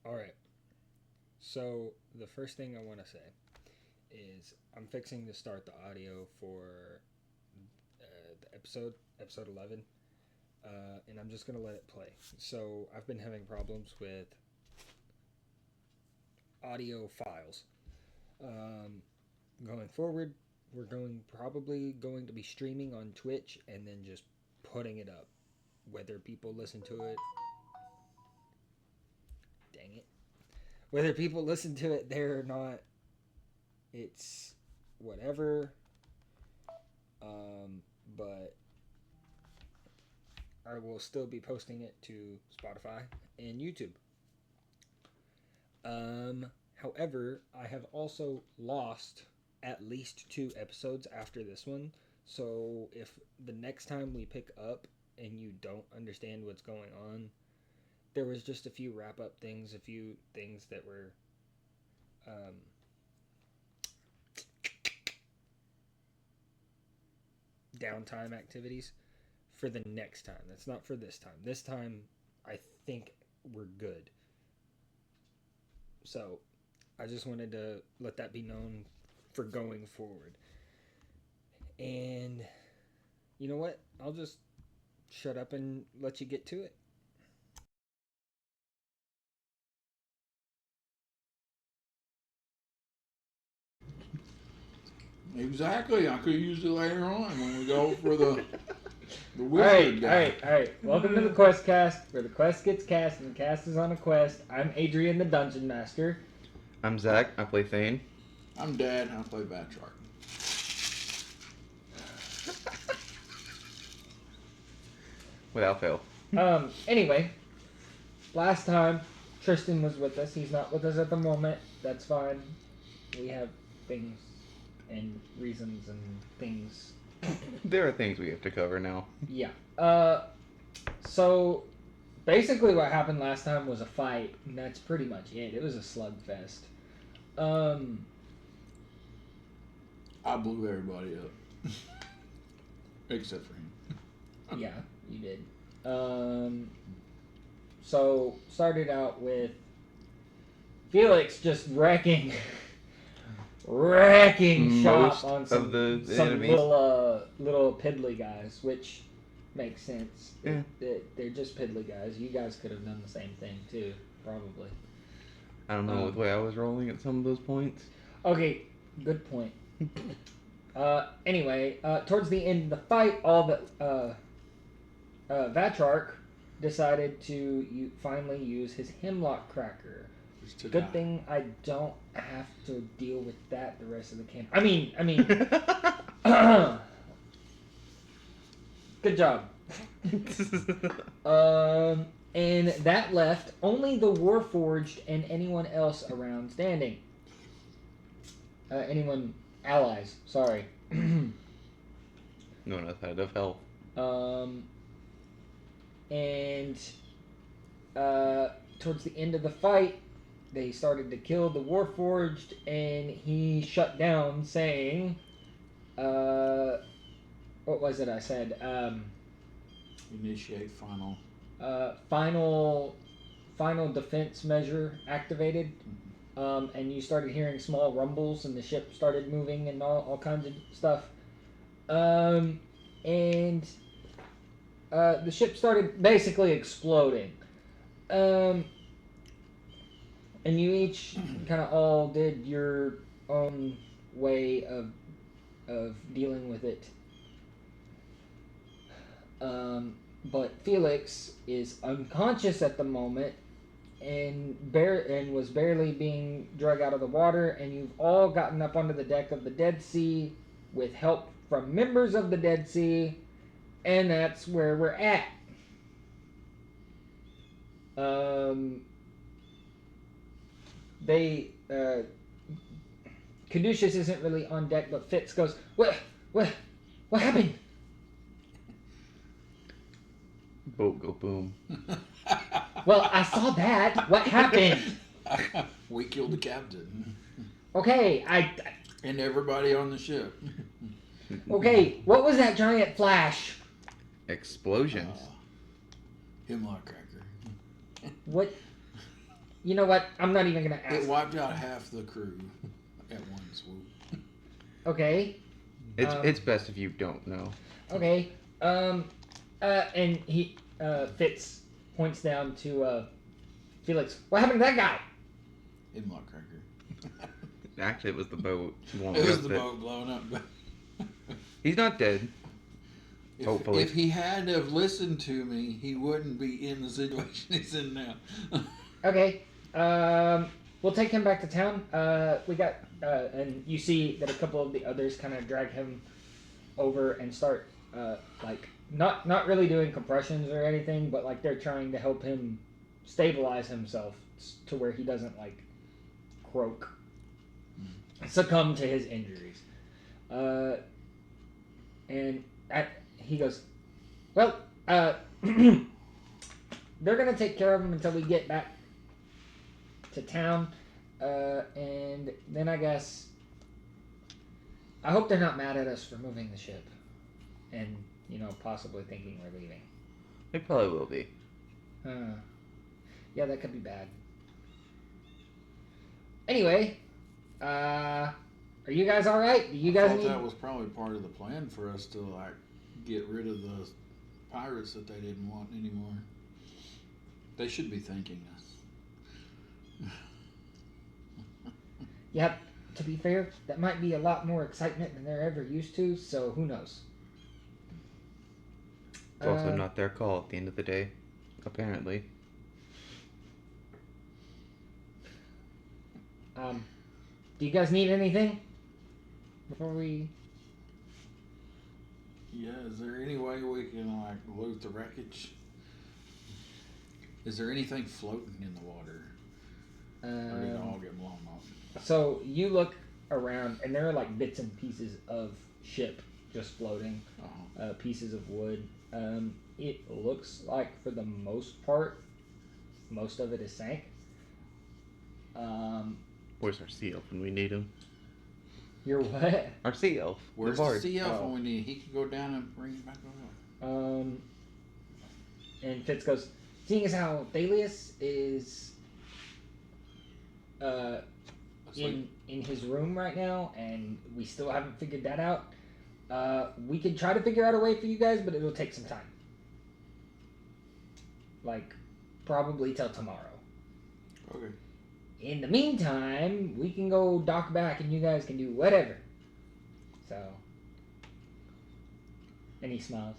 All right. So the first thing I want to say is I'm fixing to start the audio for the episode 11, and I'm just gonna let it play. So I've been having problems with audio files. Um, Going forward, we're probably going to be streaming on Twitch and then just putting it up. Whether people listen to it, dang it. Whether people listen to it there or not, it's whatever. But I will still be posting it to Spotify and YouTube. However, I have also lost at least 2 episodes after this one. So if the next time we pick up and you don't understand what's going on, there was just a few wrap up things, a few things that were um, downtime activities for the next time. That's not for this time. This time, I think we're good. So I just wanted to let that be known for going forward. And you know what? I'll just shut up and let you get to it. Exactly. I could use it later on when we go for the All wizard right, all right, all right. Welcome to the Quest Cast, where the quest gets cast and the cast is on a quest. I'm Adrian, the Dungeon Master. I'm Zach. I play Thane. I'm Dad. I play Batroc. Without fail. Anyway, last time Tristan was with us. He's not with us at the moment. That's fine. We have things and reasons and things. There are things we have to cover now. Yeah. So basically what happened last time was a fight, and that's pretty much it. It was a slugfest. I blew everybody up. Except for him. Yeah, you did. So started out with Felix just wrecking shop Most on of some the some enemies. little piddly guys, which makes sense. Yeah. They're just piddly guys. You guys could have done the same thing too, probably. I don't know the way I was rolling at some of those points. Okay, good point. Anyway, towards the end of the fight, all the Vatrarch decided to finally use his Hemlock Cracker. Good thing I don't have to deal with that the rest of the camp. I mean, good job. And that left only the Warforged and anyone else around standing. Allies, sorry. No one else had enough health. And towards the end of the fight, they started to kill the Warforged, and he shut down, saying, "What was it I said? Initiate final. Final defense measure activated." And you started hearing small rumbles, and the ship started moving, and all kinds of stuff. And the ship started basically exploding. And you each kind of all did your own way of dealing with it. But Felix is unconscious at the moment and was barely being dragged out of the water, and you've all gotten up onto the deck of the Dead Sea with help from members of the Dead Sea, and that's where we're at. Caduceus isn't really on deck, but Fitz goes, What happened? Boat go boom. Well, I saw that. What happened? We killed the captain. Okay, And everybody on the ship. Okay, what was that giant flash? Explosions. Hemlock Cracker. What? You know what? I'm not even gonna It ask. wiped out half the crew at one swoop. Okay. It's best if you don't know. Okay. And he Fitz points down to Felix. What happened to that guy? In Muckraker. Actually, it was the boat. One It was with the it. boat blowing up. He's not dead. Hopefully. If he had to have listened to me, he wouldn't be in the situation he's in now. Okay. We'll take him back to town. We got and you see that a couple of the others kind of drag him over and start like not really doing compressions or anything, but like they're trying to help him stabilize himself to where he doesn't like croak, succumb to his injuries. And he goes, well, they're gonna take care of him until we get back to town, and then I guess I hope they're not mad at us for moving the ship, and possibly thinking we're leaving. It probably will be. Yeah, that could be bad. Anyway, are you guys all right? Do you I guys thought need? that was probably part of the plan for us to like get rid of the pirates that they didn't want anymore. They should be thanking us. Yep. To be fair, that might be a lot more excitement than they're ever used to. So who knows? It's also not their call at the end of the day, apparently. Do you guys need anything before we? Yeah, is there any way we can like loot the wreckage? Is there anything floating in the water? Or did it all get blown up? So you look around, and there are like bits and pieces of ship just floating, pieces of wood. It looks like for the most part, most of it is sank. Where's our sea elf when we need him? You're what? Our sea elf. Where's the the bard. sea elf Oh. when we need? He can go down and bring it back over. And Fitz goes, seeing as how Thalius is in his room right now, and we still haven't figured that out, we could try to figure out a way for you guys, but it'll take some time. Like, probably till tomorrow. Okay. In the meantime, we can go dock back and you guys can do whatever. So. And he smiles.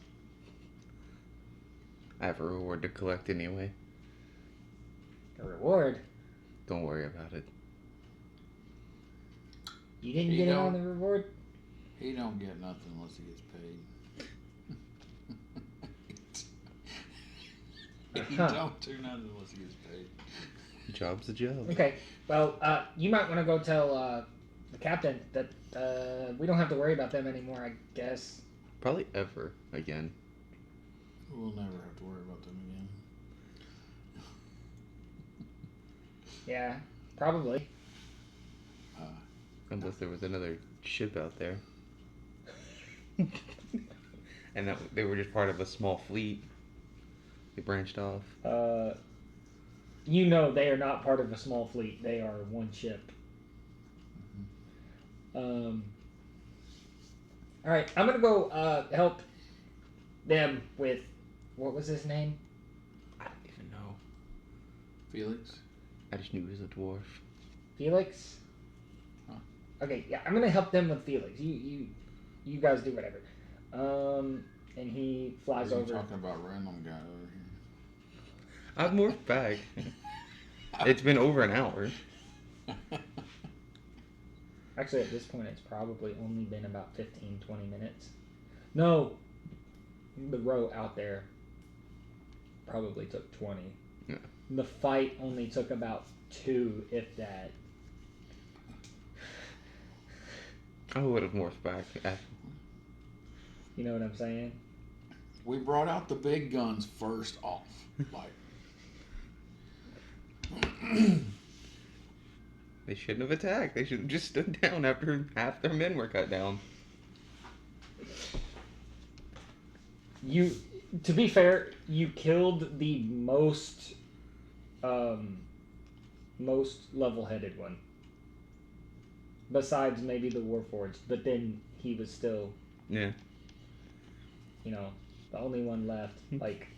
I have a reward to collect anyway. A reward? Don't worry about it. You didn't He get in don't- on the reward? He don't get nothing unless he gets paid. He don't do nothing unless he gets paid. Job's a job. Okay. Well, you might want to go tell the captain that we don't have to worry about them anymore, I guess. Probably ever again. We'll never have to worry about them again. Yeah, probably. Unless there was another ship out there. And that they were just part of a small fleet. They branched off. You know they are not part of a small fleet. They are one ship. All right, I'm gonna go help them with what was his name? I don't even know. Felix? I just knew he was a dwarf. Felix. Huh. Okay, yeah, I'm gonna help them with Felix. You guys do whatever. And he flies Is he over. talking about random guy over here? I've morphed back. It's been over an hour. Actually, at this point, it's probably only been about 15, 20 minutes. No, the row out there probably took 20. Yeah. The fight only took about 2, if that. I would have morphed back. You know what I'm saying? We brought out the big guns first off. Like, They shouldn't have attacked. They should have just stood down after half their men were cut down. To be fair, you killed the most most level-headed one. Besides maybe the Warforged, but then he was still, Yeah. you know, the only one left. Like,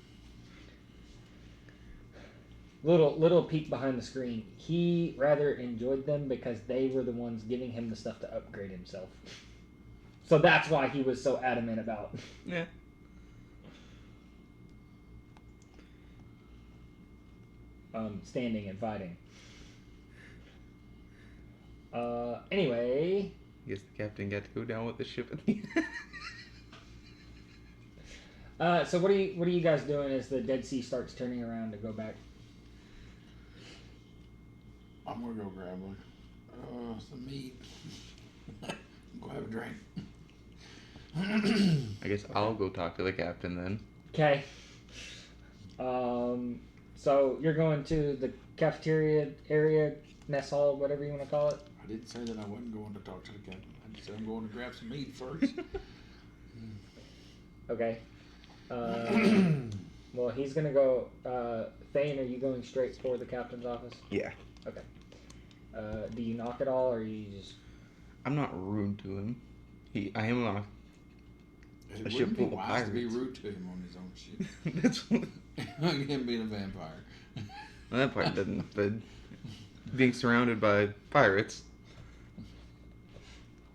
little peek behind the screen. He rather enjoyed them because they were the ones giving him the stuff to upgrade himself. So that's why he was so adamant about. Yeah. Standing and fighting. Anyway. Guess the captain got to go down with the ship at the end. So what are you guys doing as the Dead Sea starts turning around to go back? I'm gonna go grab some meat. Go have a drink. I guess I'll go talk to the captain then. Okay. So you're going to the cafeteria area, mess hall, whatever you want to call it. I didn't say that I wasn't going to talk to the captain. I just said I'm going to grab some meat first. Okay. Well, he's gonna go. Thane, are you going straight for the captain's office? Yeah. Okay. Do you knock at all, or you just? I'm not rude to him. I am on It a ship wouldn't be full of wise to be pirates. rude to him on his own ship. That's what, Him being a vampire. well, that part doesn't. But being surrounded by pirates.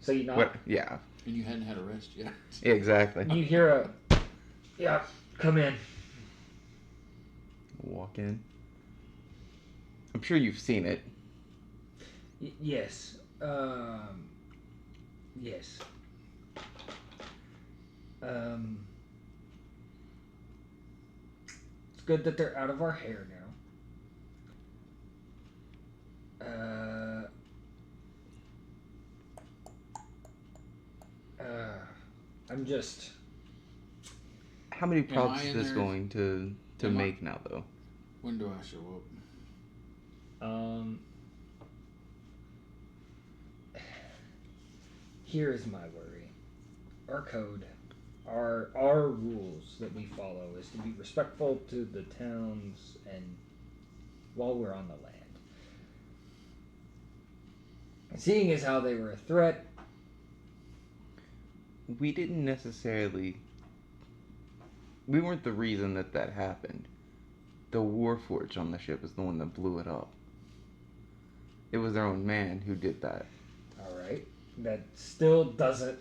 So you knock. What? Yeah. And you hadn't had a rest yet. Yeah, exactly. You hear a. Yeah, come in. Walk in. I'm sure you've seen it. Yes. Yes. It's good that they're out of our hair now. I'm just. How many Am props I is in this there? going to Am I- make now, though? When do I show up? Here is my worry. Our code, our rules that we follow is to be respectful to the towns and while we're on the land. Seeing as how they were a threat, We didn't necessarily. We weren't the reason that happened. The Warforged on the ship is the one that blew it up. It was their own man who did that. all right, that still doesn't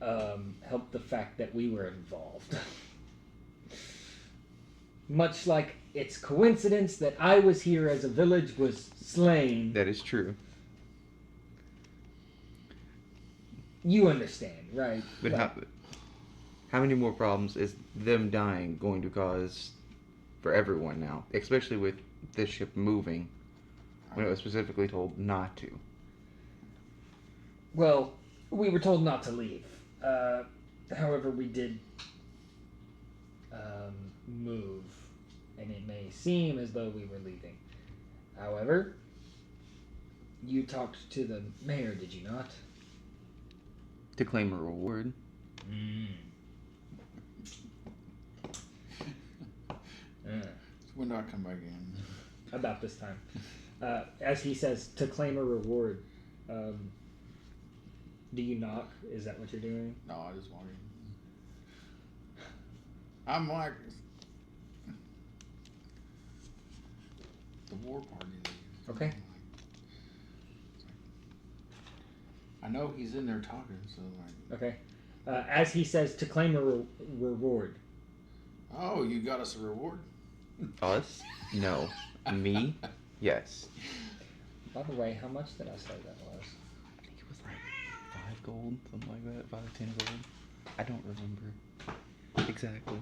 help the fact that we were involved. Much like it's coincidence that I was here as a village was slain. That is true. You understand, right? But Like, how many more problems is them dying going to cause for everyone now? Especially with this ship moving when it was specifically told not to. well, we were told not to leave. However, we did move, and it may seem as though we were leaving. However, you talked to the mayor, did you not? To claim a reward. When do I come back in? About this time. As he says, to claim a reward, do you knock? Is that what you're doing? No, I just want in. I'm like the war party. Okay. I know he's in there talking, so like. Okay. As he says, to claim a reward. Oh, you got us a reward? Us? No. Me? Yes. By the way, how much did I say that was? I think it was like 5 gold, something like that. 5 or 10 gold. I don't remember exactly.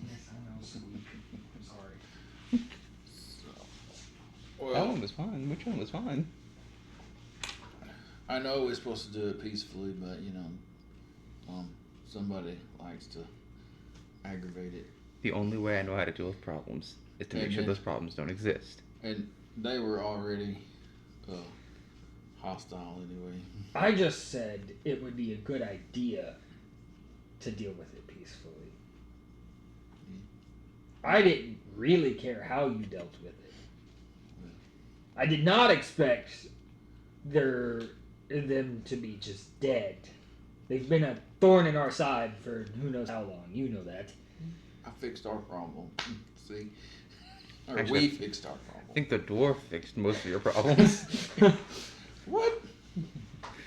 Yes, I know. I'm sorry. Well, That one was fine. Which one was fine? I know we're supposed to do it peacefully, but you know, somebody likes to aggravate it. The only way I know how to deal with problems is to make sure Amen. those problems don't exist. And they were already hostile anyway. I just said it would be a good idea to deal with it peacefully. I didn't really care how you dealt with it. I did not expect them to be just dead. They've been a thorn in our side for who knows how long. You know that. I fixed our problem. See? Or Actually, we fixed our I problem. think the dwarf fixed most of your problems. What?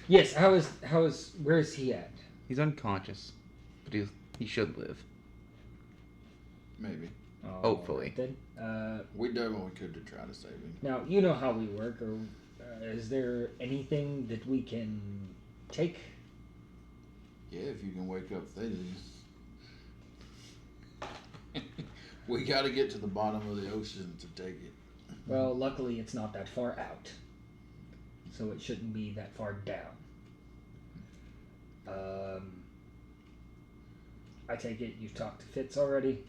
Yes. Where is he at? He's unconscious, but he should live. Maybe. Oh, Hopefully. Then, We done what we could to try to save him. now you know how we work. Or is there anything that we can take? Yeah, if you can wake up Thales. We got to get to the bottom of the ocean to take it. Well, luckily it's not that far out, so it shouldn't be that far down. I take it you've talked to Fitz already?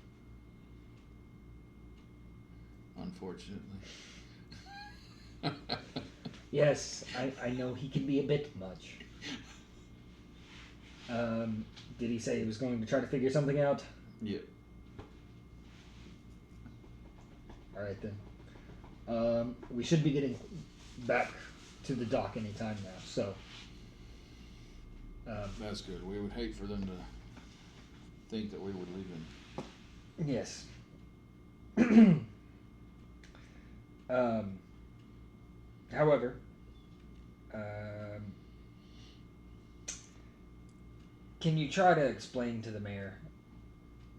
Unfortunately. Yes, I know he can be a bit much. Did he say he was going to try to figure something out? Yep. Alright then. We should be getting back to the dock anytime now, so. That's good. We would hate for them to think that we would leave him. Yes. However, can you try to explain to the mayor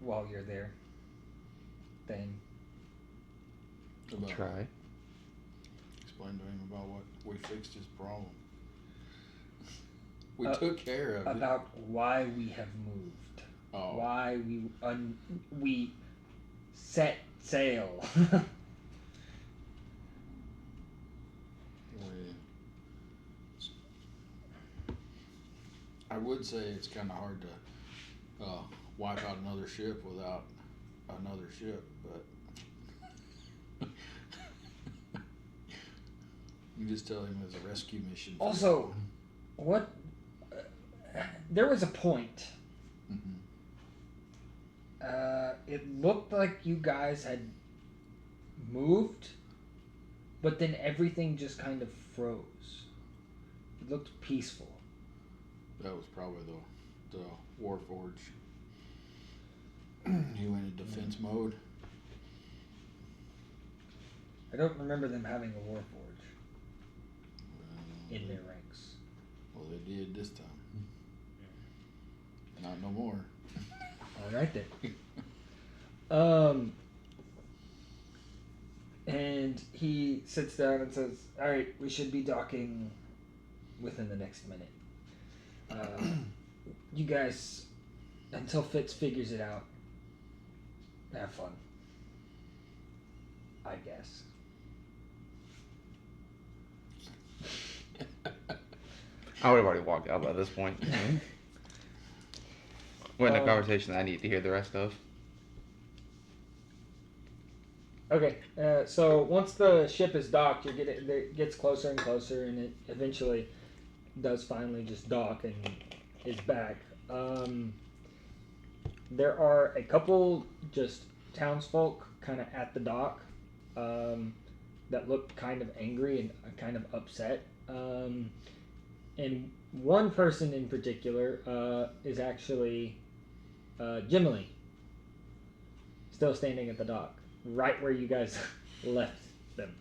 while you're there? Thing. About, Try. explain to him about what we fixed his problem. We Uh, took care of it. About why we have moved. Oh. Why we set sail. I would say it's kind of hard to wipe out another ship without another ship, but you just tell him it's a rescue mission. Also, what? There was a point. Mhm. It looked like you guys had moved, but then everything just kind of froze. It looked peaceful. That was probably the Warforge. He went in defense mode. I don't remember them having a Warforge in their ranks. Well, they did this time. Not no more. All right then. And he sits down and says, "All right, we should be docking within the next minute. You guys, until Fitz figures it out, have fun. I guess." I would have already walked out by this point. We're in a Um, conversation that I need to hear the rest of. Okay, so once the ship is docked, it gets closer and closer, and it eventually does finally just dock and is back. There are a couple just townsfolk kind of at the dock that look kind of angry and kind of upset. And one person in particular is actually Jiminy, still standing at the dock, right where you guys left them.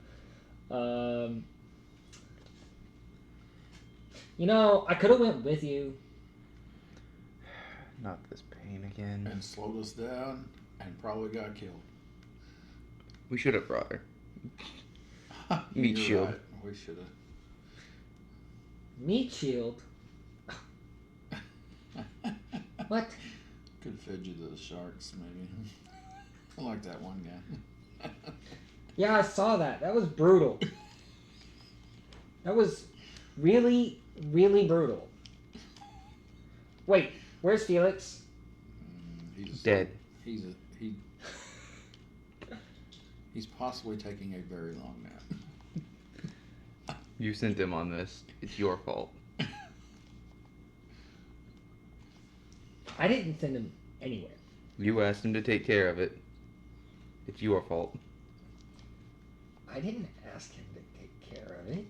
I could have went with you. Not this pain again. And slowed us down and probably got killed. We should have brought her. Meat You're shield. right. We should have. Meat shield? What? Could have fed you to the sharks, maybe. I like that one guy. Yeah, I saw that. That was brutal. That was really, really brutal. Wait, where's Felix? He's Dead. He's possibly taking a very long nap. You sent him on this. It's your fault. I didn't send him anywhere. You asked him to take care of it. It's your fault. I didn't ask him to take care of it.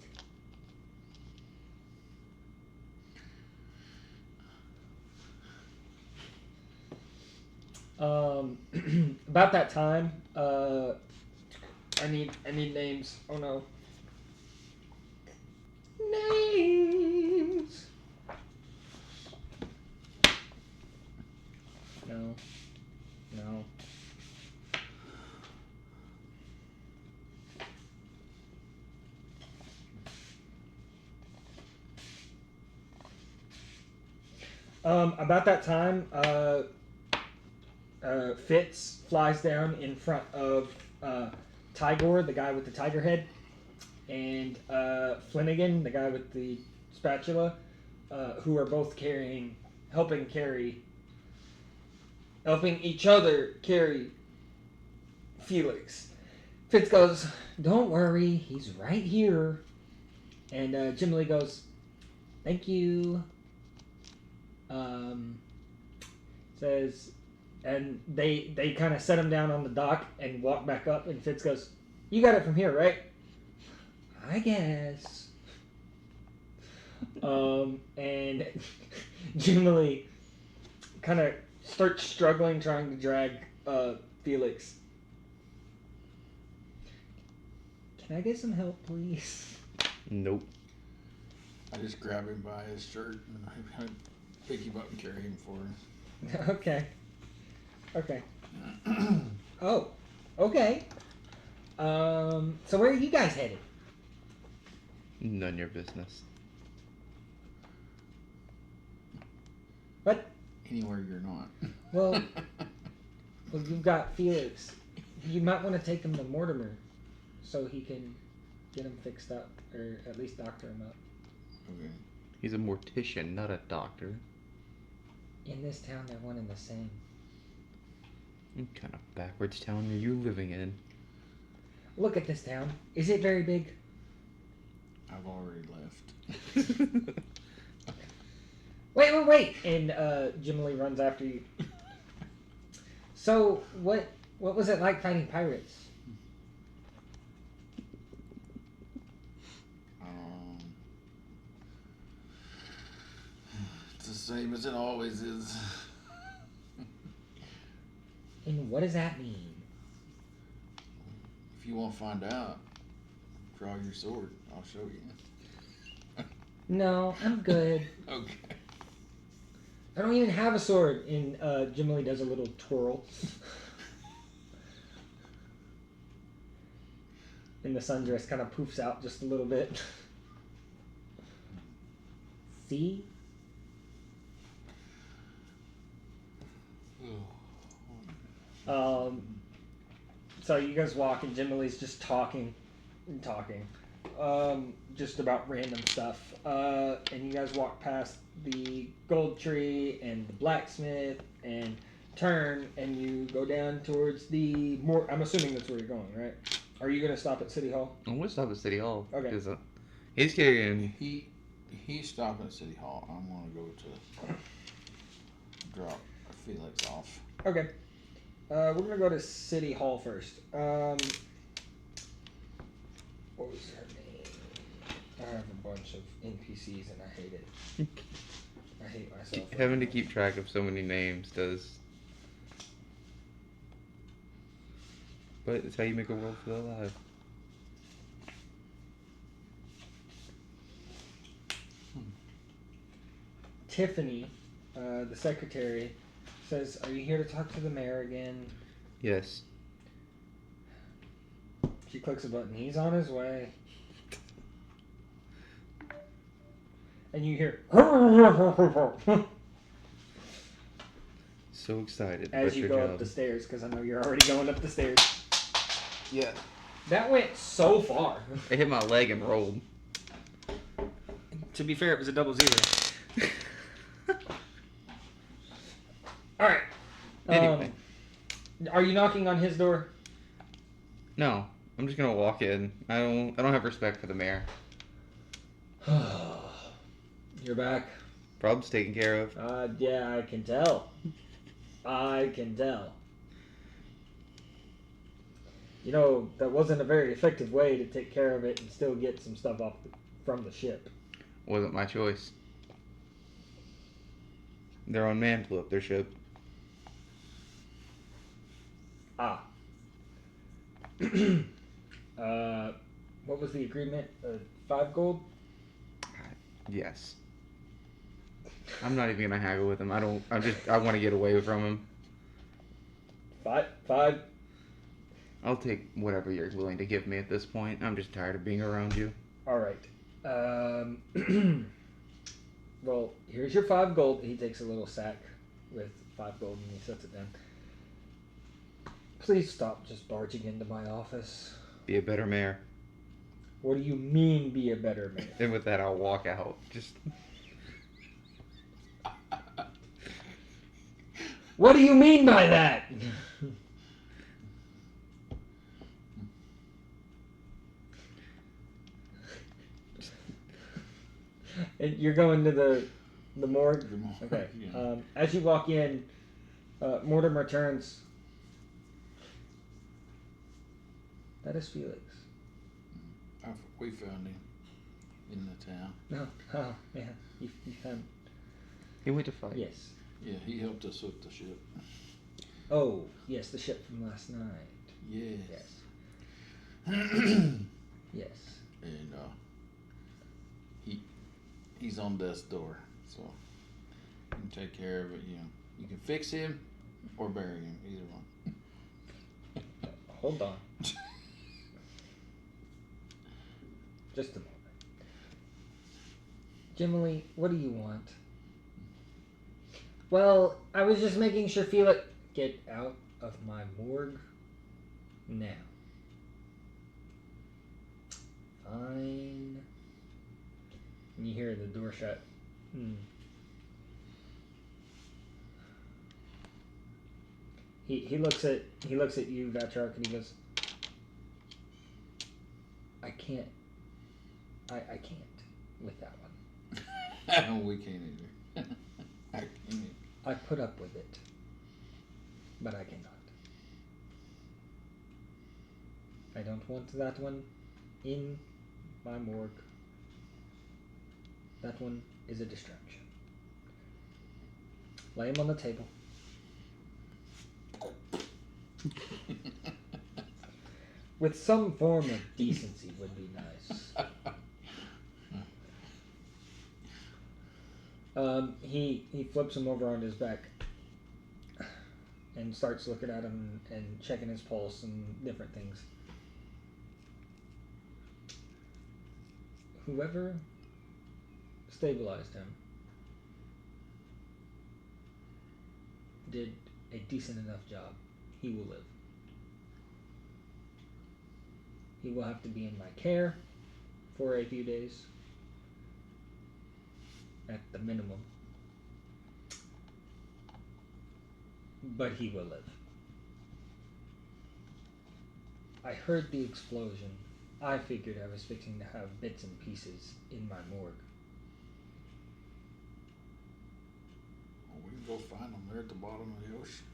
About that time, I need names. Oh no. Names. No. No. About that time, Fitz flies down in front of Tigor, the guy with the tiger head, and Flanagan, the guy with the spatula, who are both helping each other carry Felix. Fitz goes, "Don't worry, he's right here." And Jim Lee goes, "Thank you." Says, and they kind of set him down on the dock and walk back up, and Fitz goes, "You got it from here, right?" "I guess." And Jim Lee kind of starts struggling trying to drag Felix. "Can I get some help, please?" Nope. I just grab him by his shirt and I pick him up and carry him for him. Okay. Oh, okay. So where are you guys headed? None of your business. What? Anywhere you're not. Well, you've got Felix. You might want to take him to Mortimer so he can get him fixed up, or at least doctor him up. Okay. He's a mortician, not a doctor. In this town, they're one and the same. What kind of backwards town are you living in? Look at this town. Is it very big? I've already left. Wait! And Jim Lee runs after you. So, what was it like fighting pirates? It's the same as it always is. And what does that mean? If you want to find out, draw your sword. I'll show you. No, I'm good. Okay. I don't even have a sword. And Jim Lee does a little twirl. And the sundress kind of poofs out just a little bit. See? So you guys walk and Jim Lee's just talking, just about random stuff. And you guys walk past the gold tree and the blacksmith and turn and you go down towards the I'm assuming that's where you're going, right? Are you gonna stop at City Hall? I'm gonna stop at City Hall. Okay. Because he's carrying. He's stopping at City Hall. I'm gonna go to drop Felix off. Okay. We're gonna go to City Hall first. What was her name? I have a bunch of NPCs and I hate it. I hate myself. Having to keep track of so many names does. But it's how you make a world feel alive. Tiffany, the secretary, says, "Are you here to talk to the mayor again?" Yes. She clicks a button. "He's on his way." And you hear So excited. as about you your go job. up the stairs, because I know you're already going up the stairs. Yeah. That went so far. It hit my leg and rolled. To be fair, it was a 0. All right. Anyway. Are you knocking on his door? No, I'm just gonna walk in. I don't have respect for the mayor. You're back. Prob's taken care of. Yeah, I can tell. I can tell. You know, that wasn't a very effective way to take care of it and still get some stuff off from the ship. Wasn't my choice. Their own man blew up their ship. Ah. What was the agreement? 5 gold? Yes. I'm not even gonna haggle with him. I want to get away from him. 5? I'll take whatever you're willing to give me at this point. I'm just tired of being around you. Alright. Well, here's your 5 gold. He takes a little sack with 5 gold and he sets it down. Please stop just barging into my office. Be a better mayor. What do you mean, be a better man? And with that, I'll walk out. Just. What do you mean by that? And you're going to the morgue? Okay. Yeah. As you walk in, Mortimer turns. That is Felix. We found him in the town. No. Oh, yeah. You found. He went to fight. Yes. Yeah, he helped us with the ship. Oh, yes, the ship from last night. Yes. Yes. Yes. And he's on death's door, so you can take care of it. You know, you can fix him or bury him, either one. Hold on. Just a moment. Jiminy, what do you want? Well, I was just making sure Felix... Get out of my morgue now. Fine. And you hear the door shut. He looks at you, Vatrark, and he goes, I can't with that one. We can't either. I can't. I put up with it, but I cannot. I don't want that one in my morgue. That one is a distraction. Lay him on the table. With some form of decency would be nice. He flips him over on his back and starts looking at him and checking his pulse and different things. Whoever stabilized him did a decent enough job. He will live. He will have to be in my care for a few days at the minimum, but he will live. I heard the explosion. I figured I was fixing to have bits and pieces in my morgue. Well, we can go find them. They're at the bottom of the ocean.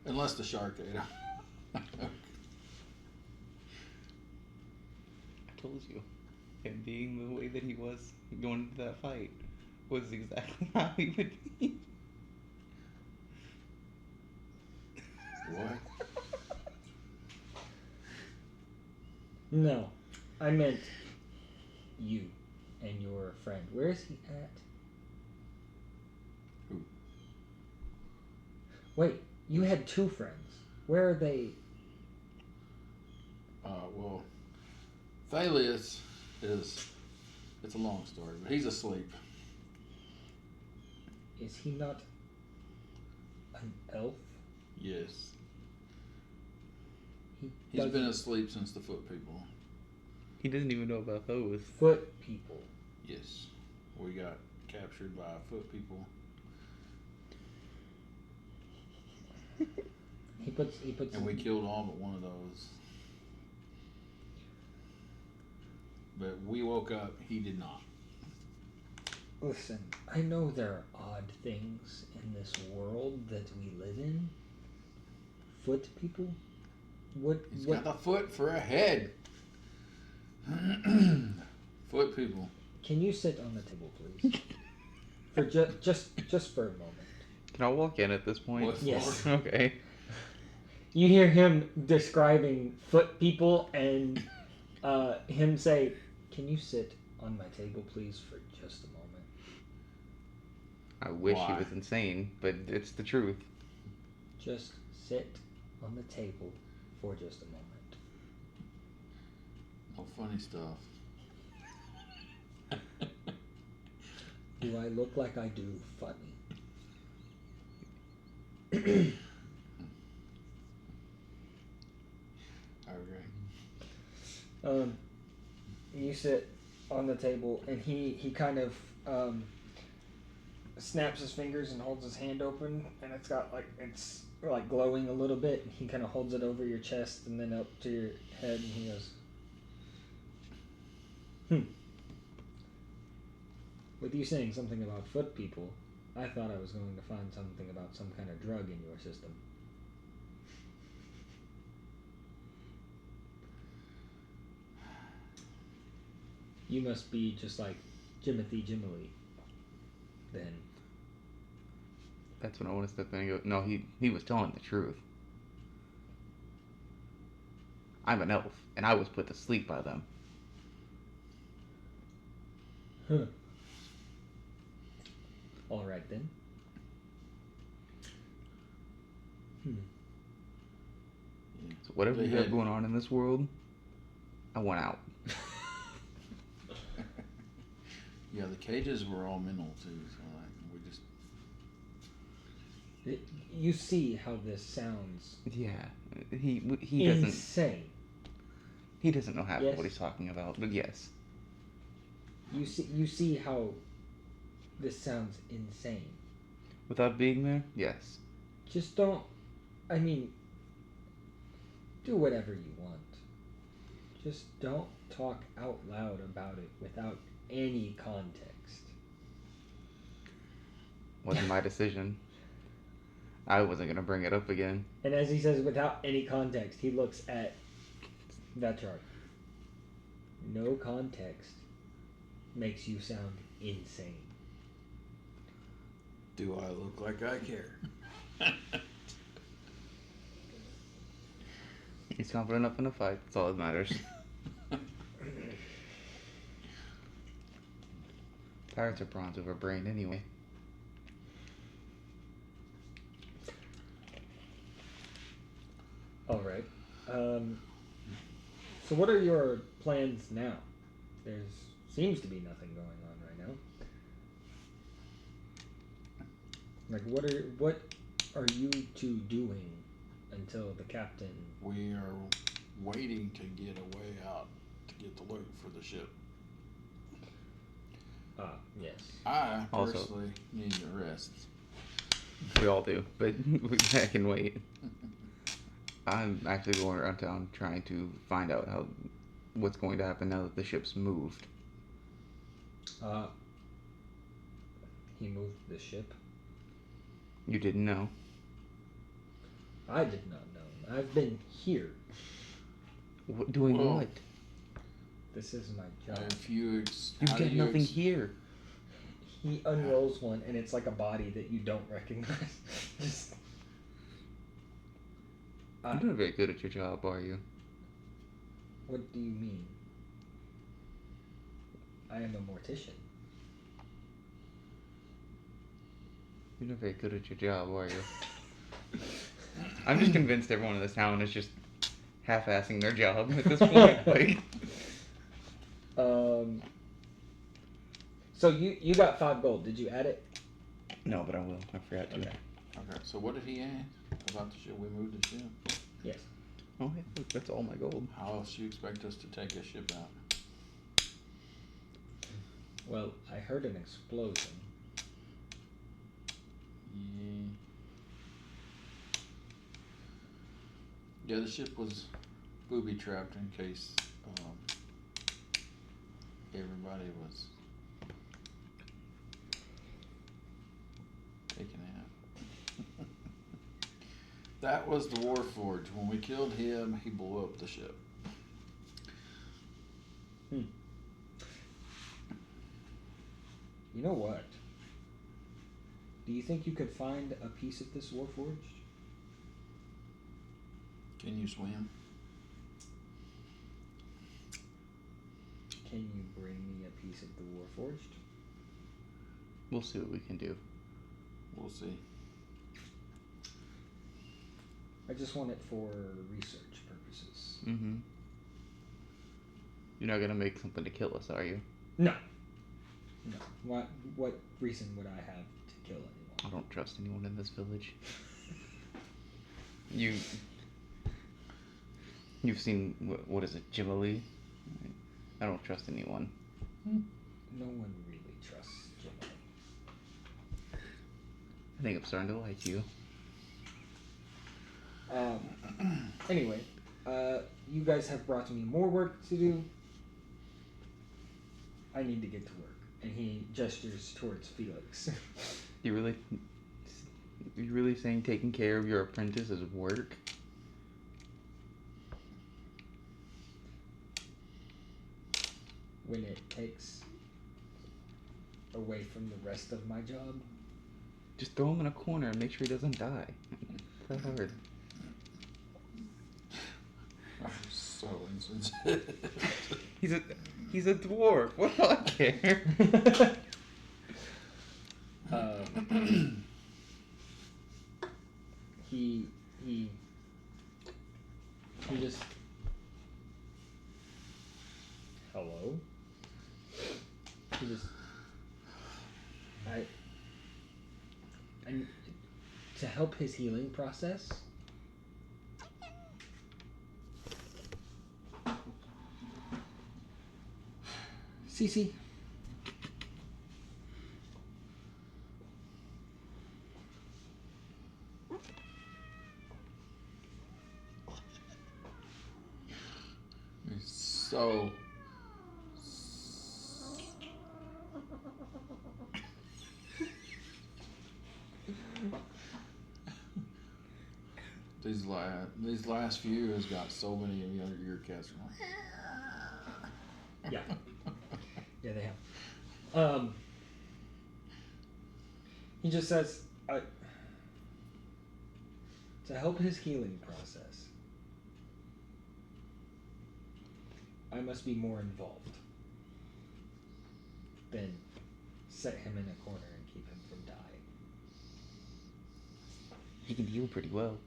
Unless the shark ate them. I told you, him being the way that he was going into that fight was exactly how he would be. What? No, I meant you and your friend. Where is he at? Who? Wait, you had 2 friends. Where are they? Well, Thalius is, it's a long story, but he's asleep. Is he not an elf? Yes. He's He's been asleep since the Foot People. He doesn't even know about those. Foot people. Yes. We got captured by Foot People. He puts And we killed all but one of those. but we woke up. He did not. Listen, I know there are odd things in this world that we live in. Foot people? He's What? got a foot for a head. Foot people. Can you sit on the table, please? For just for a moment. Can I walk in at this point? What Yes. for? Okay. You hear him describing foot people and him say, "Can you sit on my table, please, for just a moment?" I wish he Why? was insane, but it's the truth. Just sit on the table for just a moment. No funny stuff. Do I look like I do funny? Okay. You sit on the table, and he kind of snaps his fingers and holds his hand open, and it's like glowing a little bit. And he kind of holds it over your chest and then up to your head, and he goes, With you saying something about foot people, I thought I was going to find something about some kind of drug in your system. You must be just like Jimothy Jimily, then. That's when I want to step in and go, no, he was telling the truth. I'm an elf, and I was put to sleep by them. Huh. All right then. So whatever They you have had- going on in this world, I want out. Yeah, the cages were all mental too, so like we just You see how this sounds Yeah, he doesn't insane. know half Yes. of what he's talking about, but yes. You see how this sounds insane. Without being there, yes. Just don't. I mean, do whatever you want. Just don't talk out loud about it without any context. Wasn't my decision. I wasn't gonna bring it up again. And as he says, without any context, he looks at that chart. No context makes you sound insane. do I look like I care? He's confident enough in a fight. That's all that matters. Pirates are bronze over brain anyway. All right. So what are your plans now? There's seems to be nothing going on right now. Like what are you two doing until the captain? We are waiting to get a way out to get the loot for the ship. Yes. I Also- personally need to rest. We all do, but I can wait. I'm actually going around town trying to find out what's going to happen now that the ship's moved. He moved the ship. You didn't know? I did not know. I've been here. Doing Well, what? This is my job. If you You get nothing here. He unrolls one, and it's like a body that you don't recognize. Just. You're not very good at your job, are you? What do you mean? I am a mortician. You're not very good at your job, are you? I'm just convinced everyone in this town is just half-assing their job at this point. Like, So you got 5 gold. Did you add it? no, but I will. I forgot to. Okay. Okay, so what did he ask about the ship? We moved the ship. Yes. Oh, yeah, that's all my gold. How else do you expect us to take a ship out? Well, I heard an explosion. Yeah, the ship was booby trapped in case everybody was taken out. That was the Warforged. When we killed him, he blew up the ship. You know what? Do you think you could find a piece of this Warforged? Can you swim? Can you bring me a piece of the Warforged? We'll see what we can do. We'll see. I just want it for research purposes. Mm-hmm. You're not gonna make something to kill us, are you? No. No. What reason would I have to kill anyone? I don't trust anyone in this village. You've seen what is it, Jimily? I don't trust anyone. No one really trusts Jimmy. I think I'm starting to like you. Anyway, you guys have brought me more work to do. I need to get to work. And he gestures towards Felix. You really saying taking care of your apprentice is work? When it takes away from the rest of my job. Just throw him in a corner and make sure he doesn't die. That's hard. I'm so insensitive. He's a dwarf. What do I care? He just hello. He just I to help his healing process. Cece. So these last few has got so many of the other ear cats. Yeah. Yeah, they have. He just says, to help his healing process, I must be more involved than set him in a corner and keep him from dying. He can heal pretty well.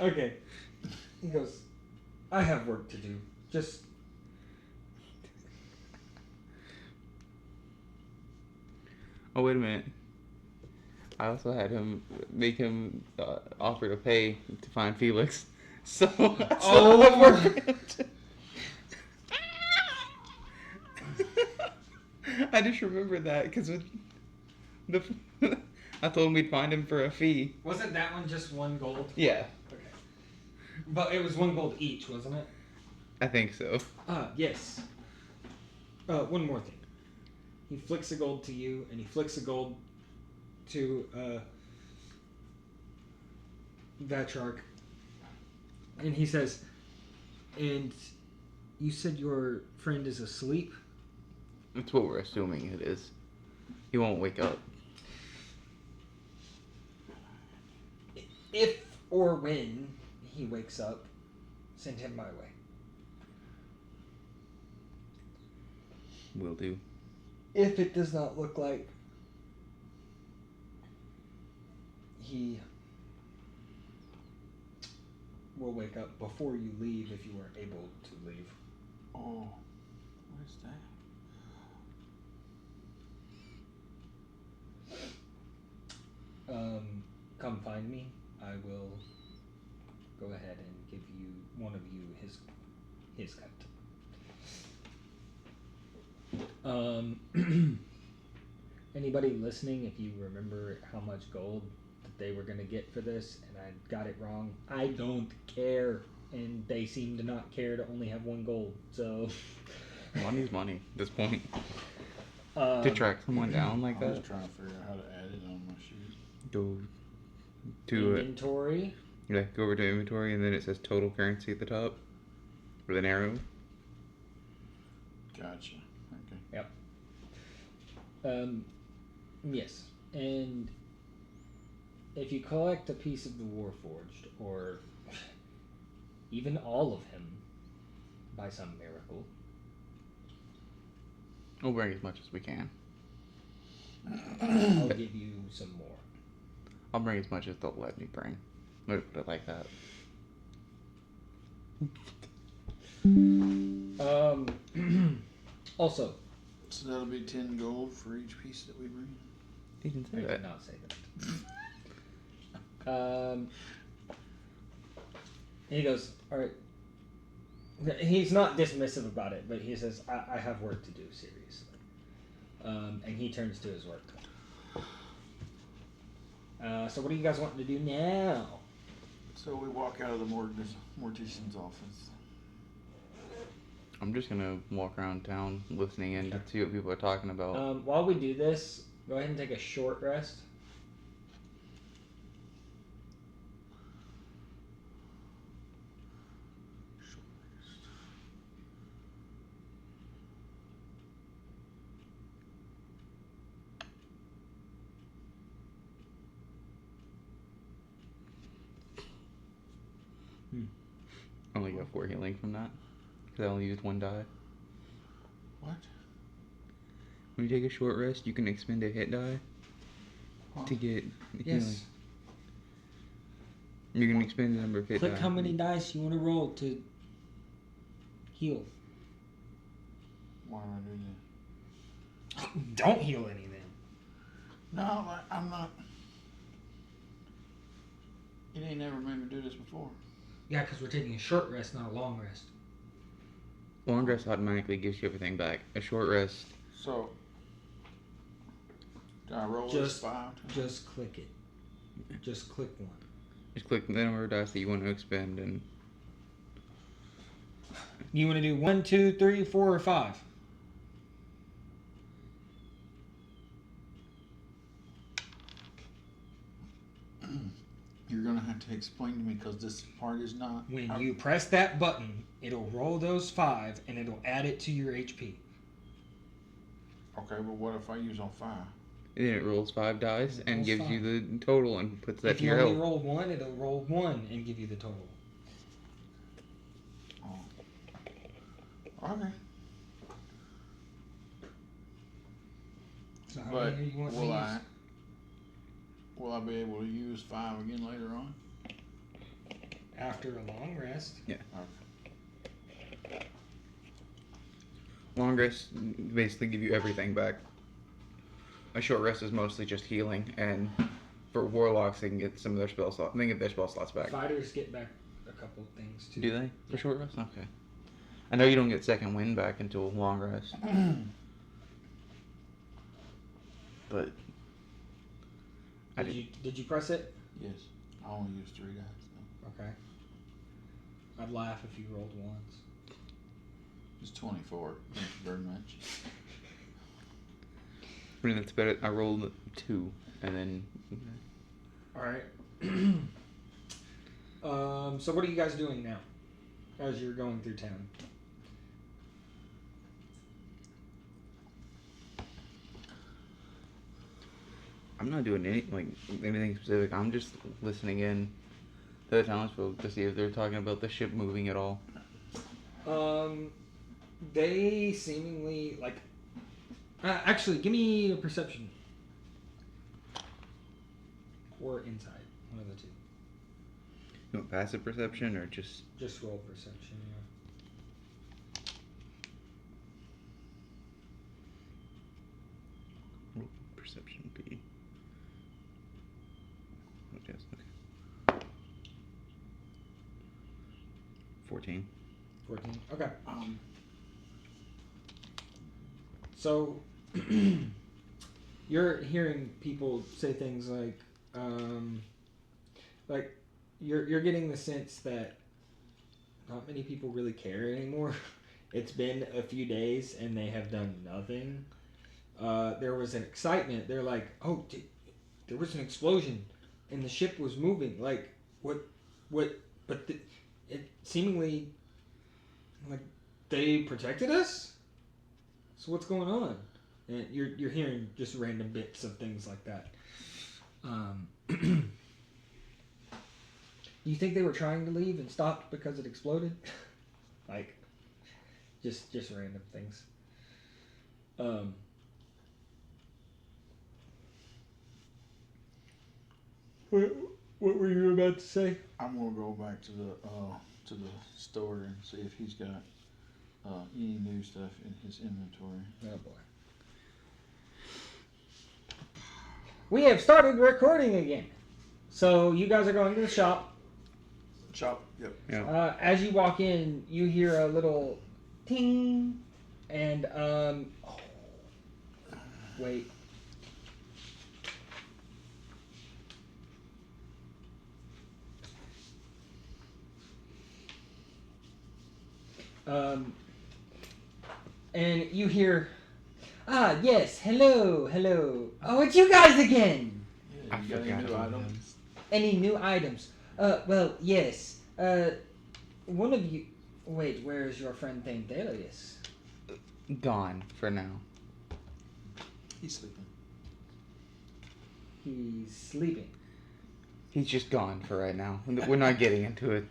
Okay. He goes, I have work to do. Just... Oh, wait a minute. I also had him make him offer to pay to find Felix. So, I just remembered that because I told him we'd find him for a fee. Wasn't that one just 1 gold? Yeah, Okay. But it was 1 gold each, wasn't it? I think so. Yes. One more thing. He flicks a gold to you, and he flicks a gold to Vatrarch. And he says, and you said your friend is asleep? That's what we're assuming it is. He won't wake up. If or when he wakes up, send him my way. Will do. If it does not look like he will wake up before you leave, if you are able to leave. Oh, where's that? Come find me. I will go ahead and give you one of you his cut. Anybody listening, if you remember how much gold that they were gonna get for this and I got it wrong, I don't care. and they seem to not care to only have one gold. So Money's money at this point. To track someone down like I was that. trying to figure out how to add it on my sheet. Go to it. inventory. Yeah, go over to inventory and then it says total currency at the top with an arrow. Gotcha. Okay. Yes, and if you collect a piece of the Warforged, or even all of him, by some miracle, We'll bring as much as we can. I'll give you some more. I'll bring as much as they'll let me bring. Let me put it like that. Also, So that'll be 10 gold for each piece that we bring. You can I say did that. not say that. He goes, all right. He's not dismissive about it, but he says, I have work to do, seriously. And he turns to his work. So what do you guys want to do now? So we walk out of the mortician's office. I'm just gonna walk around town listening in to see what people are talking about. While we do this, go ahead and take a short rest. I only got 4 healing from that. Because I only used 1 die. What? When you take a short rest, you can expend a hit die to get healing. Yes. You can expend the number of hit Click die. how many dice you want to roll to heal. Why do I do that? Don't heal any then. No, I'm not. It ain't never made me do this before. Yeah, because we're taking a short rest, not a long rest. Long rest automatically gives you everything back. A short rest, So, do I roll Just- this 5? Just click it. Just click one. just click the number of dice that you want to expend and You want to do 1, 2, 3, 4, or 5? You're gonna have to explain to me because this part is not. When you press that button, it'll roll those 5 and it'll add it to your HP. Okay, but what if I use on 5? then it rolls 5 dice It and rolls gives 5. you the total and puts that If to you your only health. roll 1, it'll roll 1 and give you the total. Okay. So how But many do you want to will use? will I be able to use 5 again later on? After a long rest. Okay. Long rest basically give you everything back. A short rest is mostly just healing, and for warlocks they can get some of their spell slots. They can get their spell slots back. Fighters get back a couple of things too. Do they for short rest? Okay. I know you don't get second wind back until long rest, but I Did you press it? Yes. I only used 3 dice. Though. Okay. I'd laugh if you rolled ones. It's 24. Thank you very much. I mean, that's better. I rolled 2, and then All right. So what are you guys doing now, as you're going through town? I'm not doing anything specific. I'm just listening in to the townsfolk to see if they're talking about the ship moving at all. They seemingly like. Actually, give me a perception. Or insight, one of the two. You want passive perception or just? Just roll perception. Roll perception be. Oh, yes, okay. 14. 14. Okay. So you're hearing people say things like you're getting the sense that not many people really care anymore. It's been a few days and they have done nothing. There was an excitement. They're like, oh, there was an explosion and the ship was moving. Like, what, but it seemingly, like, they protected us? So what's going on? And you're hearing just random bits of things like that. You think they were trying to leave and stopped because it exploded? Like, just random things. What were you about to say? I'm gonna go back to the store and see if he's got any new stuff in his inventory. Oh boy. We have started recording again. So you guys are going to the shop. Shop. Yep. Yeah. As you walk in, you hear a little ting, and wait. And you hear, yes, hello. Oh, it's you guys again. Yeah, you got any new items? Any new items? Well, yes. One of you. Wait, where is your friend Thangdelius? Gone for now. He's sleeping. He's sleeping. He's just gone for right now. We're not getting into it.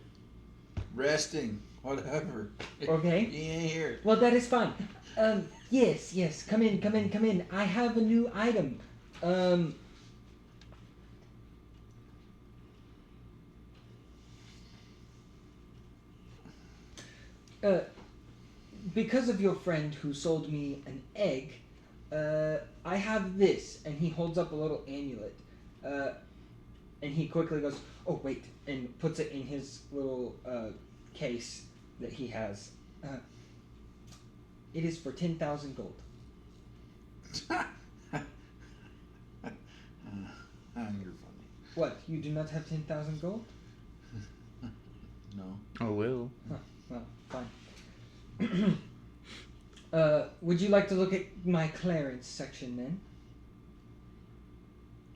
Resting. Whatever. Okay. He ain't here. Well, that is fine. Yes. Come in. I have a new item. Because of your friend who sold me an egg, I have this, and he holds up a little amulet. And he quickly goes, oh, wait, and puts it in his little case that he has. It is for 10,000 gold. You're funny. What, you do not have 10,000 gold? No. I will. Huh, well, fine. Would you like to look at my clearance section then?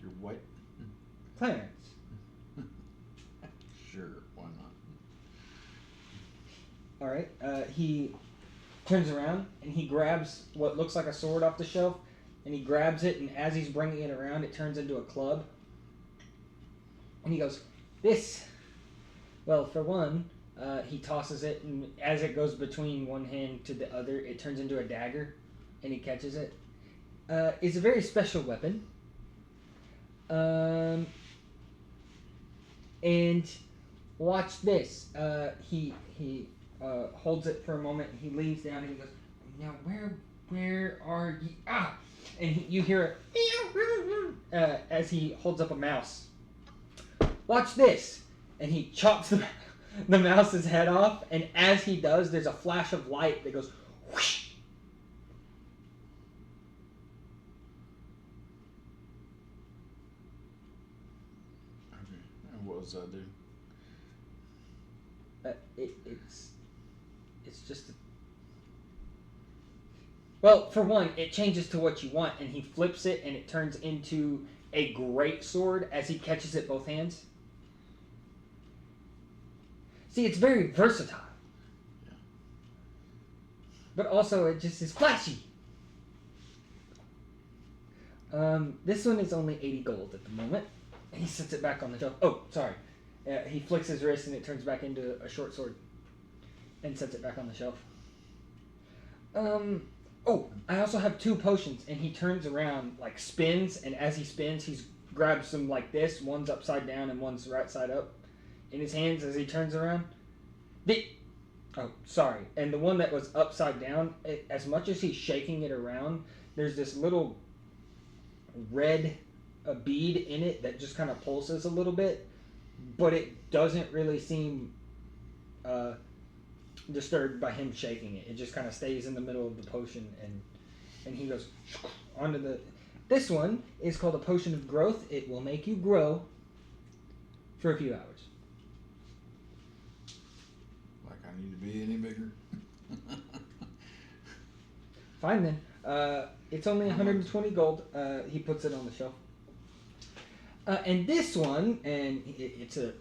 Your what? Clearance. Sure, why not? Alright, he turns around and he grabs what looks like a sword off the shelf, and he grabs it, and as he's bringing it around, it turns into a club. And he goes, this. Well, for one, he tosses it, and as it goes between one hand to the other, it turns into a dagger, and he catches it. It's a very special weapon. And watch this. He holds it for a moment, and he leans down, and he goes, now where are you? Ah! And you hear it as he holds up a mouse. Watch this. And he chops the mouse's head off, and as he does, there's a flash of light that goes whoosh. Okay. And what does that do? It's just well, for one, it changes to what you want, and he flips it, and it turns into a great sword as he catches it both hands. See, it's very versatile. Yeah. But also, it just is flashy. This one is only 80 gold at the moment. He sets it back on the shelf. Oh, sorry. He flicks his wrist and it turns back into a short sword. And sets it back on the shelf. Oh, I also have 2 potions. And he turns around, like spins. And as he spins, he grabs them like this. One's upside down and one's right side up. In his hands as he turns around. Oh, sorry. And the one that was upside down, as much as he's shaking it around, there's this little red bead in it that just kind of pulses a little bit, but it doesn't really seem disturbed by him shaking it. It just kind of stays in the middle of the potion, and he goes onto the... This one is called a potion of growth. It will make you grow for a few hours. Like I need to be any bigger? Fine then. It's only 120 gold. He puts it on the shelf. And this one, and it's a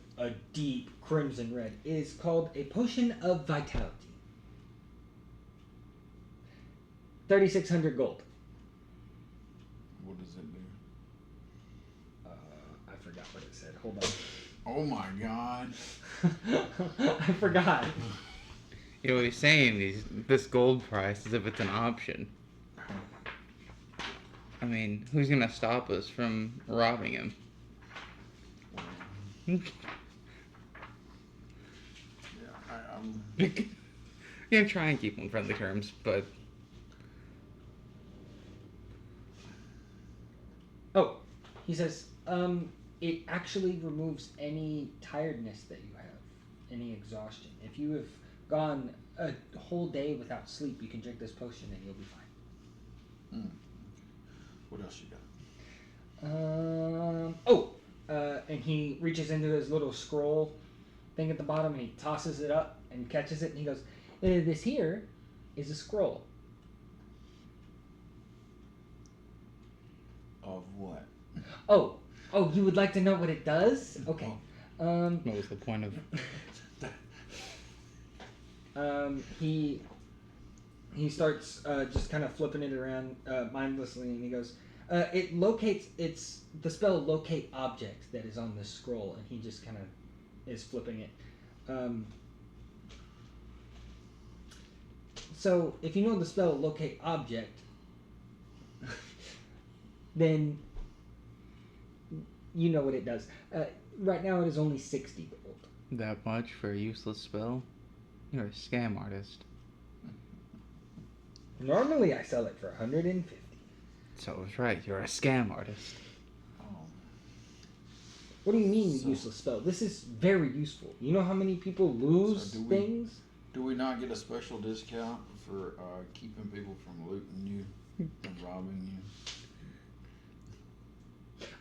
deep crimson red, is called a Potion of Vitality. 3,600 gold. What does it do? I forgot what it said. Hold on. Oh my god. I forgot. You know what he's saying is this gold price as if it's an option. I mean, who's gonna stop us from robbing him? I'm Yeah, try and keep on friendly terms, but Oh, he says, it actually removes any tiredness that you have, any exhaustion. If you have gone a whole day without sleep, you can drink this potion and you'll be fine. What else you got? And he reaches into his little scroll thing at the bottom and he tosses it up and catches it and he goes, this here is a scroll. Of what? Oh, you would like to know what it does? Okay. what was the point of? He starts just kind of flipping it around mindlessly, and he goes, it's the spell locate object that is on this scroll, and he just kind of is flipping it. So if you know the spell locate object, then you know what it does. Right now it is only 60 gold. That much for a useless spell? You're a scam artist. Normally I sell it for 150. So I was right, you're a scam artist. What do you mean useless spell? This is very useful. You know how many people lose things? Do we not get a special discount for keeping people from looting you and robbing you?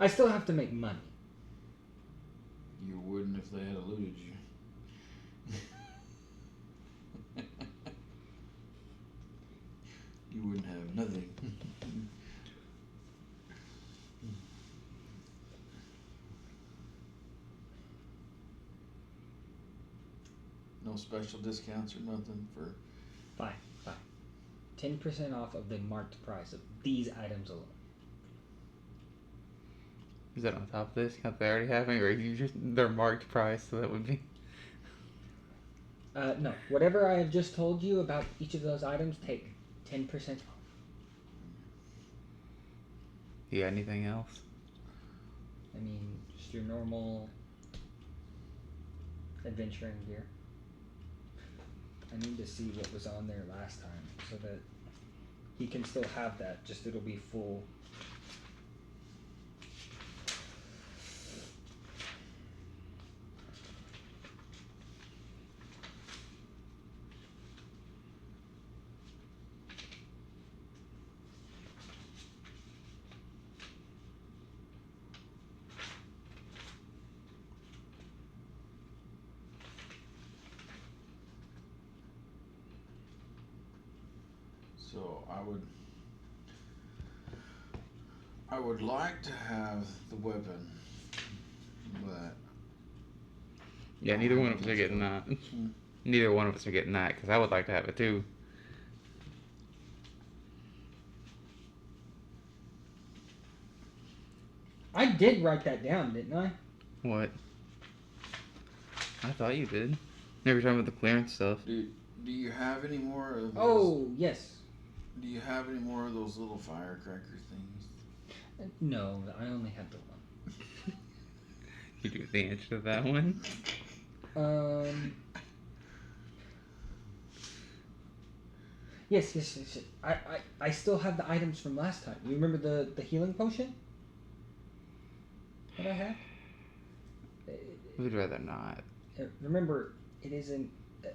I still have to make money. You wouldn't if they had looted you. You wouldn't have nothing. No special discounts or nothing for... Fine. 10% off of the marked price of these items alone. Is that on top of this discount they already having, or you just their marked price? So that would be. No. Whatever I have just told you about each of those items, take 10% off. You got anything else? I mean, just your normal adventuring gear. I need to see what was on there last time so that he can still have that, just it'll be full. So I would like to have the weapon, but Yeah, neither one of us are getting that. Neither one of us are getting that because I would like to have it too. I did write that down, didn't I? What? I thought you did. Every time with the clearance stuff. do you have any more of those? Oh, yes. Do you have any more of those little firecracker things? No, I only had the one. You do the answer to that one? Yes. I still have the items from last time. You remember the healing potion that I had? We'd rather not. Remember, it is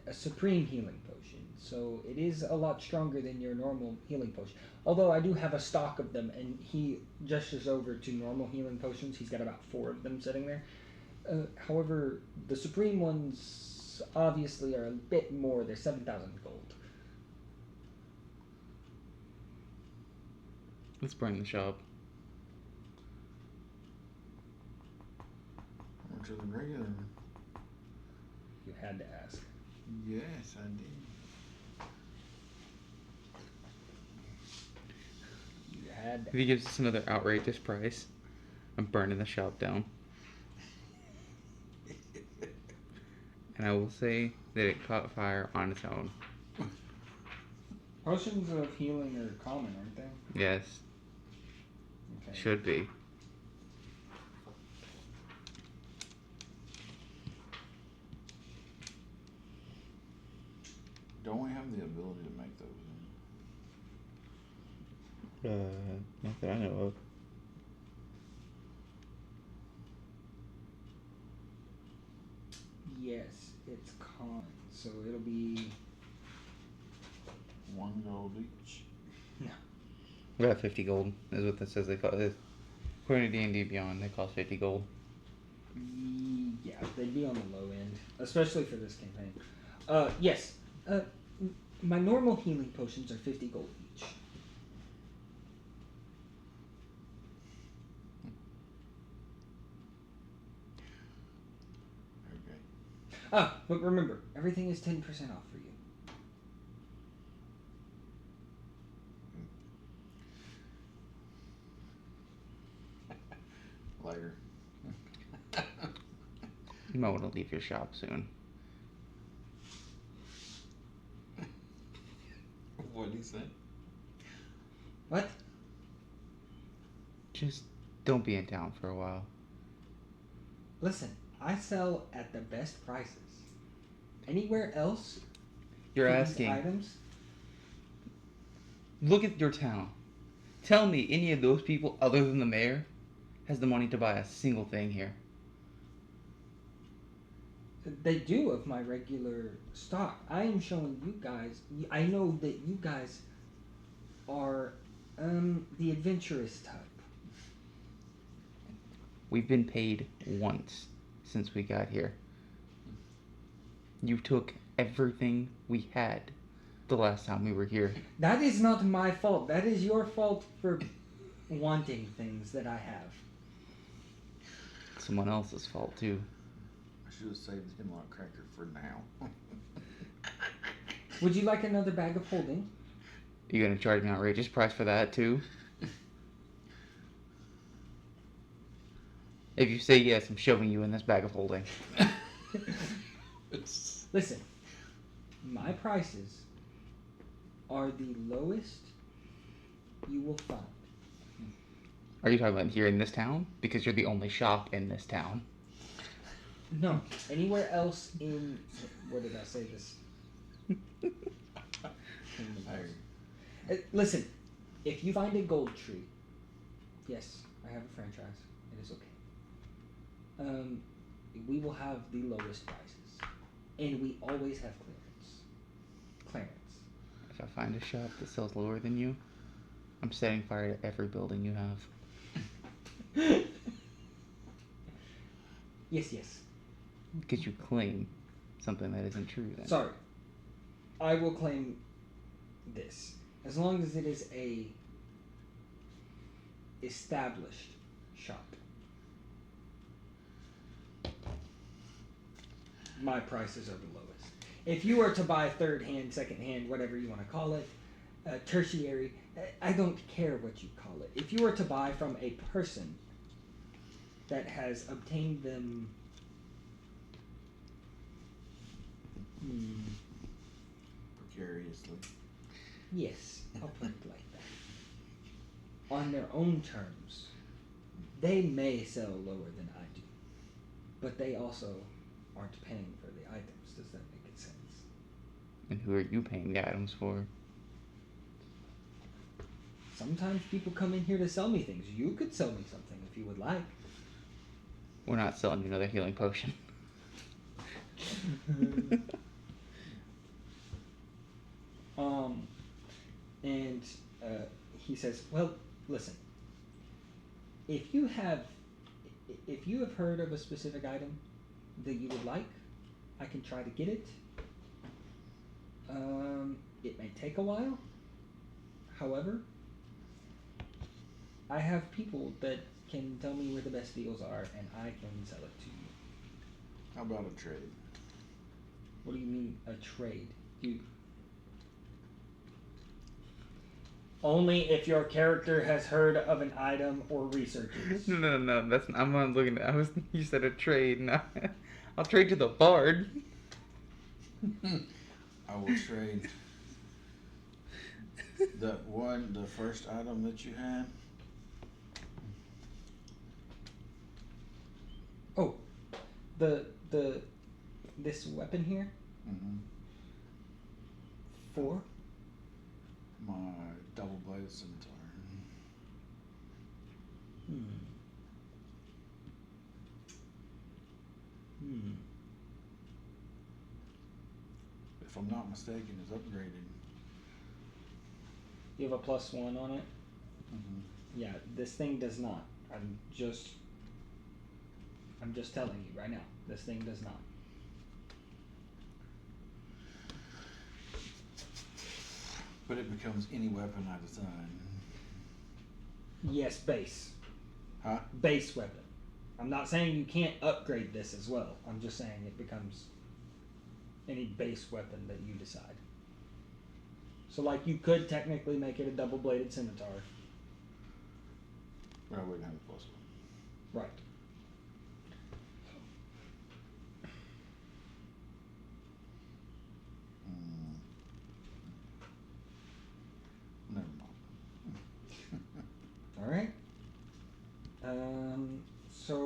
a supreme healing potion, so it is a lot stronger than your normal healing potion. Although I do have a stock of them, and he gestures over to normal healing potions. He's got about 4 of them sitting there. However, the supreme ones potions obviously are a bit more. They're 7,000 gold. Let's burn the shop. How much are the regular? You had to ask. Yes, I did. You had If he gives us another outrageous price, I'm burning the shop down. And I will say that it caught fire on its own. Potions of healing are common, aren't they? Yes, Okay. should be. Don't we have the ability to make those? Not that I know of. Yes, it's common. So it'll be. One gold each. We got 50 gold, is what that says they cost. According to D&D Beyond, they cost 50 gold. Yeah, they'd be on the low end, especially for this campaign. Yes. My normal healing potions are 50 gold each. Okay. Ah, but remember, everything is 10% off for you. Later. You might want to leave your shop soon. What did he say? What? Just don't be in town for a while. Listen, I sell at the best prices. Anywhere else? You're for these asking. items? Look at your town. Tell me any of those people other than the mayor has the money to buy a single thing here. They do of my regular stock. I am showing you guys. I know that you guys are the adventurous type. We've been paid once since we got here. You took everything we had the last time we were here. That is not my fault. That is your fault for wanting things that I have. Someone else's fault too. I should have saved the hemlock cracker for now. Would you like another bag of holding? You gonna charge me an outrageous price for that too? If you say yes, I'm shoving you in this bag of holding. Listen, my prices are the lowest you will find. Are you talking about here in this town? Because you're the only shop in this town. No, anywhere else in. Where did I say this? Listen, if you find a gold tree, yes, I have a franchise. It is okay. We will have the lowest prices, and we always have clearance. If I find a shop that sells lower than you, I'm setting fire to every building you have. Yes. Because you claim something that isn't true then. Sorry. I will claim this. As long as it is a established shop. My prices are the lowest. If you were to buy third hand, second hand, whatever you want to call it, tertiary, I don't care what you call it. If you were to buy from a person that has obtained them Precariously. yes, I'll put it like that. On their own terms, they may sell lower than I do, but they also aren't paying for the items. Does that make sense? And who are you paying the items for? Sometimes people come in here to sell me things. You could sell me something if you would like. We're not selling you another healing potion. And he says, well, listen, if you have heard of a specific item that you would like, I can try to get it. It may take a while. However, I have people that can tell me where the best deals are, and I can sell it to you. How about a trade? What do you mean a trade? Only if your character has heard of an item or researches. No. That's I'm not looking at. You said a trade. No, I'll trade to the bard. I will trade the first item that you had. Oh, this weapon here. Mm-hmm. 4. My double-bladed scimitar. If I'm not mistaken, it's upgraded. You have a +1 on it? Mm-hmm. Yeah, this thing does not. I'm just telling you right now. This thing does not. But it becomes any weapon I design. Yes, base. Huh? Base weapon. I'm not saying you can't upgrade this as well. I'm just saying it becomes any base weapon that you decide. So, like, you could technically make it a double-bladed scimitar. But I wouldn't have a +1. Right. Never mind. All right. So,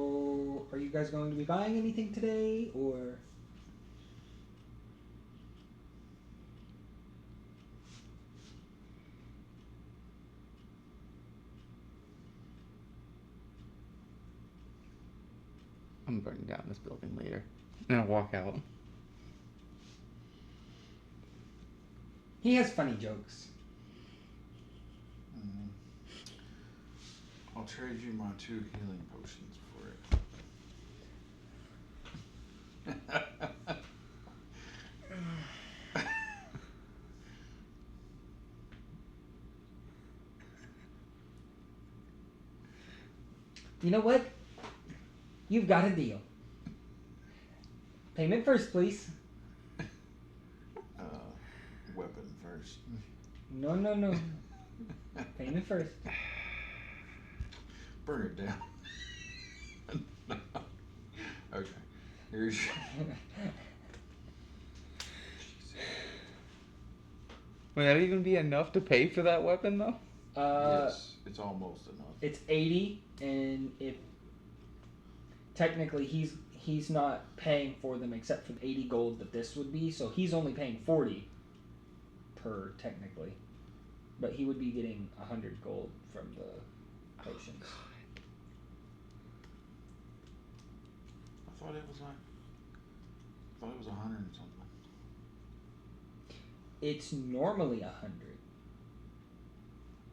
are you guys going to be buying anything today, or? I'm burning down this building later. And I'll walk out. He has funny jokes. Mm-hmm. I'll trade you my 2 healing potions for it. You know what? You've got a deal. Payment first, please. Weapon first. No. Payment first. Burn it down. Okay. Here's your... Would that even be enough to pay for that weapon, though? Yes, it's almost enough. It's 80, and if technically he's not paying for them except for the 80 gold that this would be, so he's only paying 40 per technically, but he would be getting 100 gold from the potions. I thought it was 100 and something. It's normally 100.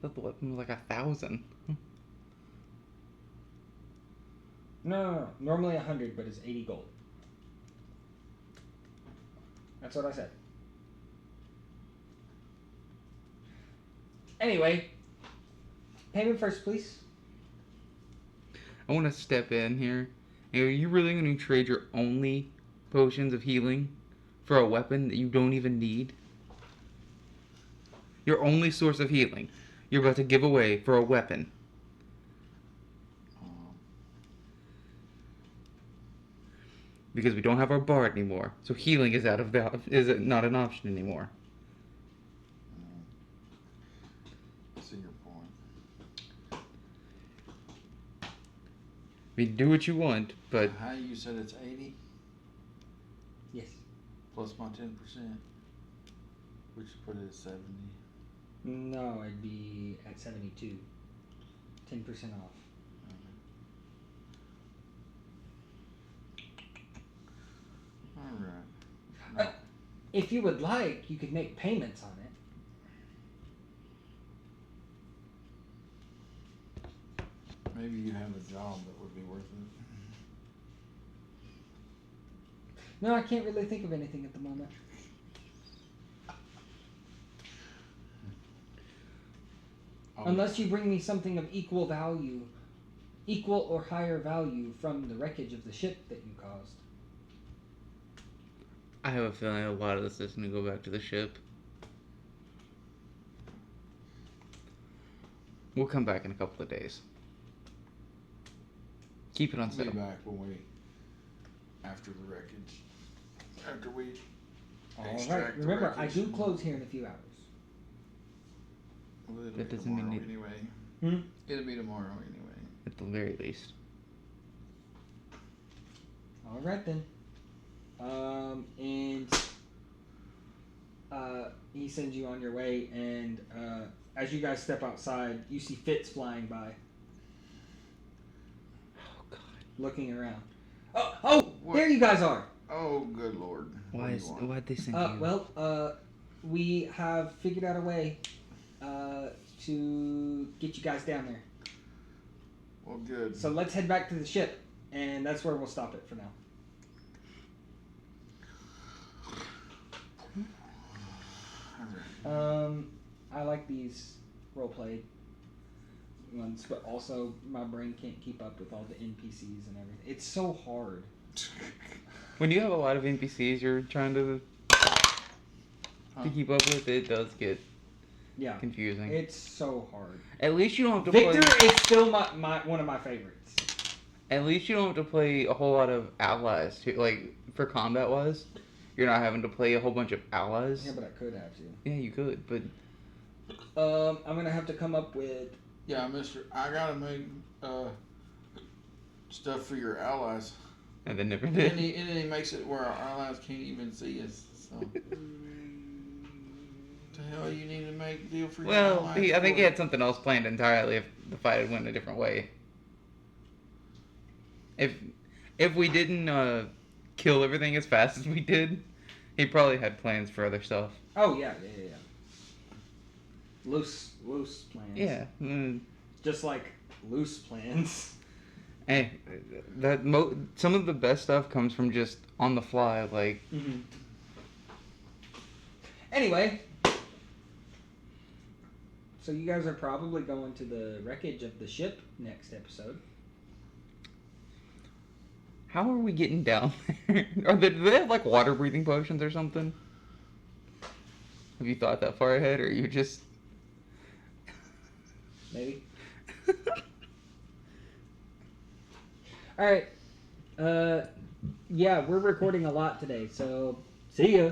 The weapon was like 1,000. No. Normally 100, but it's 80 gold. That's what I said. Anyway, payment first, please. I want to step in here. Are you really going to trade your only potions of healing for a weapon that you don't even need? Your only source of healing you're about to give away for a weapon. Because we don't have our bard anymore, so healing is not an option anymore. I see your point. I mean, do what you want, but How you said it's 80 Yes. plus my 10%, which put it at 70. No, I'd be at 72. 10% off. All right. If you would like, you could make payments on it. Maybe you have a job that would be worth it. No, I can't really think of anything at the moment. Unless you bring me something of equal value, equal or higher value from the wreckage of the ship that you caused. I have a feeling a lot of this is going to go back to the ship. We'll come back in a couple of days. Keep it on I'll be set. back when we, after the wreckage. After we Alright, extract the remember, I wreckage. do close here in a few hours. Well, it'll That be doesn't mean tomorrow you- anyway. Hmm? It'll be tomorrow anyway. At the very least. Alright then. And he sends you on your way, and as you guys step outside, you see Fitz flying by, Oh, God. looking around. Oh, What? there you guys are. Oh, good lord. What do you want? Why'd they send you? Well, we have figured out a way to get you guys down there. Well, good. So let's head back to the ship, and that's where we'll stop it for now. I like these role-played ones, but also my brain can't keep up with all the NPCs and everything. It's so hard. When you have a lot of NPCs you're trying to keep up with, it does get Yeah, confusing. it's so hard. At least you don't have to Victor play. is still my one of my favorites. At least you don't have to play a whole lot of allies too. Like for combat wise, you're not having to play a whole bunch of allies. Yeah, but I could have to. Yeah, you could, but I'm gonna have to come up with. Yeah, Mister, I gotta make stuff for your allies. and then never And did. then he makes it where our allies can't even see us. So, the hell you need to make deal for your Well, allies? I think for? he had something else planned entirely if the fight had went a different way. If we didn't kill everything as fast as we did, he probably had plans for other stuff. Oh yeah. Loose plans. Yeah. Just like loose plans. Hey, some of the best stuff comes from just on the fly. Like, Mm-hmm. Anyway, so you guys are probably going to the wreckage of the ship next episode. how are we getting down there? Do they have like water breathing potions or something? Have you thought that far ahead, or are you just? Maybe. All right. Yeah, we're recording a lot today, so see ya.